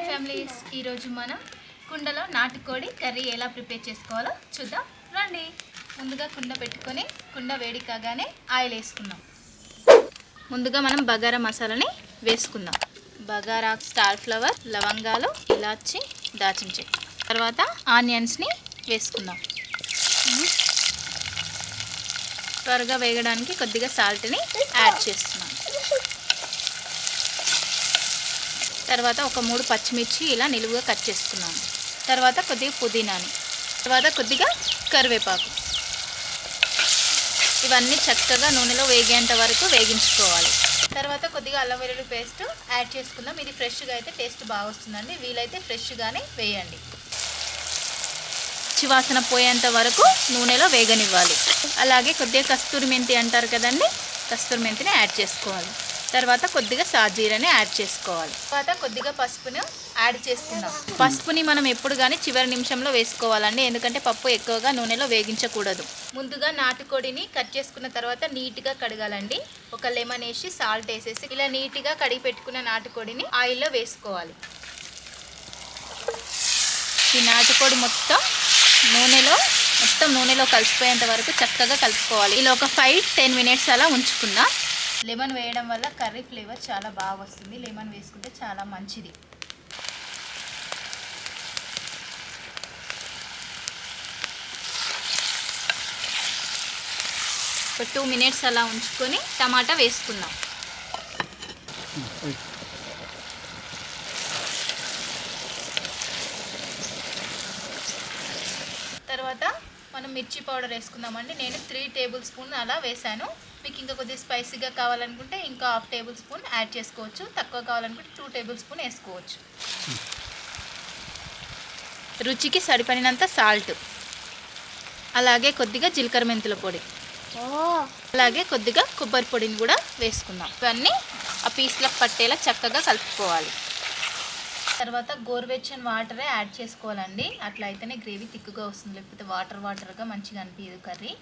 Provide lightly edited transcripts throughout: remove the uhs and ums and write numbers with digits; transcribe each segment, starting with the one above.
Hi families, ఈరోజు మనం కుండలో నాటుకోడి కర్రీ ఎలా ప్రిపేర్ చేసుకోవాలో చూద్దాం రండి. ముందుగా కుండ పెట్టుకొని కుండ వేడి కాగానే ఆయిల్ వేసుకుందాం. ముందుగా మనం బగారా మసాలాని వేసుకుందాం. బగారా, స్టార్ ఫ్లవర్, లవంగాలు, ఇలాచి, దాల్చిన చెక్క. తర్వాత ఆనియన్స్ని వేసుకుందాం. త్వరగా వేగడానికి కొద్దిగా సాల్ట్ని యాడ్ చేస్తున్నాం. తర్వాత ఒక 3 పచ్చిమిర్చి ఇలా నిలువుగా కట్ చేసుకున్నాను. తర్వాత కొద్దిగా పుదీనాని, తర్వాత కొద్దిగా కరివేపాకు. ఇవన్నీ చక్కగా నూనెలో వేగేంత వరకు వేగించుకోవాలి. తర్వాత కొద్దిగా అల్లం వెల్లుల్లి పేస్ట్ యాడ్ చేసుకుందాం. ఇది ఫ్రెష్గా అయితే టేస్ట్ బాగా వస్తుందండి. వీలైతే ఫ్రెష్గానే వేయండి. పచ్చివాసన పోయేంత వరకు నూనెలో వేగనివ్వాలి. అలాగే కొద్దిగా కస్తూరి మెంతి అంటారు కదండి, కస్తూరి మెంతిని యాడ్ చేసుకోవాలి. తర్వాత కొద్దిగా సాజీరని యాడ్ చేసుకోవాలి. తర్వాత కొద్దిగా పసుపును యాడ్ చేసుకుందాం. పసుపుని మనం ఎప్పుడు కానీ చివరి నిమిషంలో వేసుకోవాలండి, ఎందుకంటే పప్పు ఎక్కువగా నూనెలో వేగించకూడదు. ముందుగా నాటుకోడిని కట్ చేసుకున్న తర్వాత నీట్గా కడగాలండి. ఒక లెమన్ వేసి సాల్ట్ వేసేసి ఇలా నీట్గా కడిగి పెట్టుకున్న నాటుకోడిని ఆయిల్లో వేసుకోవాలి. ఈ నాటుకోడి మొత్తం నూనెలో కలిసిపోయేంత వరకు చక్కగా కలుపుకోవాలి. ఇలా ఒక 5-10 మినిట్స్ అలా ఉంచుకుందాం. లెమన్ వేయడం వల్ల కర్రీ ఫ్లేవర్ చాలా బాగా వస్తుంది. లెమన్ వేసుకుంటే చాలా మంచిది. ఒక 2 మినిట్స్ అలా ఉంచుకొని టమాటా వేసుకుందాం. తర్వాత మనం మిర్చి పౌడర్ వేసుకుందామండి. నేను 3 టేబుల్ స్పూన్ అలా వేసాను. మీకు ఇంకా కొద్దిగా స్పైసీగా కావాలనుకుంటే ఇంకా 1/2 టేబుల్ స్పూన్ యాడ్ చేసుకోవచ్చు. తక్కువ కావాలనుకుంటే 2 టేబుల్ స్పూన్ వేసుకోవచ్చు. రుచికి సరిపడినంత సాల్ట్, అలాగే కొద్దిగా జీలకర్ర మెంతుల పొడి, అలాగే కొద్దిగా కొబ్బరి పొడిని కూడా వేసుకుందాం. ఇవన్నీ ఆ పీస్లకు పట్టేలా చక్కగా కలుపుకోవాలి. తర్వాత గోరువెచ్చని వాటరే యాడ్ చేసుకోవాలండి. అట్లా అయితేనే గ్రేవీ తిక్కుగా వస్తుంది, లేకపోతే వాటర్గా మంచిగా అనిపించదు కర్రీ.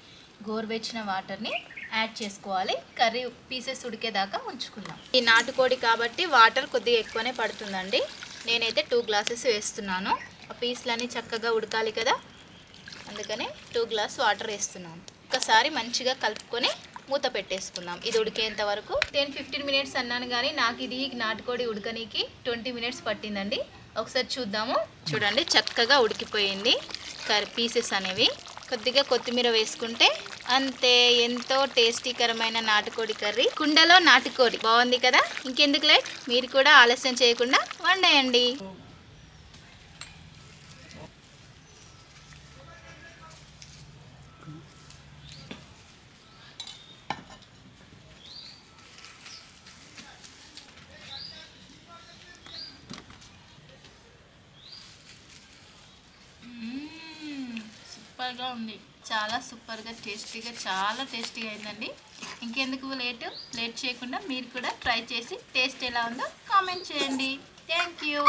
గోరువెచ్చిన వాటర్ని యాడ్ చేసుకోవాలి. కర్రీ పీసెస్ ఉడికేదాకా ఉంచుకుందాం. ఈ నాటుకోడి కాబట్టి వాటర్ కొద్దిగా ఎక్కువనే పడుతుందండి. నేనైతే 2 గ్లాసెస్ వేస్తున్నాను. ఆ పీస్లన్నీ చక్కగా ఉడకాలి కదా, అందుకనే 2 గ్లాస్ వాటర్ వేస్తున్నాను. ఒకసారి మంచిగా కలుపుకొని మూత పెట్టేసుకుందాం. ఇది ఉడికేంత వరకు 10-15 మినిట్స్ అన్నాను, కానీ నాకు ఇది నాటుకోడి ఉడకనీకి 20 మినిట్స్ పట్టిందండి. ఒకసారి చూద్దాము. చూడండి, చక్కగా ఉడికిపోయింది కర్రీ పీసెస్ అనేవి. కొద్దిగా కొత్తిమీర వేసుకుంటే అంతే, ఎంతో టేస్టీకరమైన నాటుకోడి కర్రీ. కుండలో నాటుకోడి బాగుంది కదా. ఇంకెందుకు లేట్, మీరు కూడా ఆలస్యం చేయకుండా వండేయండి. సూపర్గా ఉంది, చాలా సూపర్గా టేస్టీగా, చాలా టేస్టీగా అయిందండి. ఇంకెందుకు లేట్ చేయకుండా మీరు కూడా ట్రై చేసి టేస్ట్ ఎలా ఉందో కామెంట్ చేయండి. Thank you.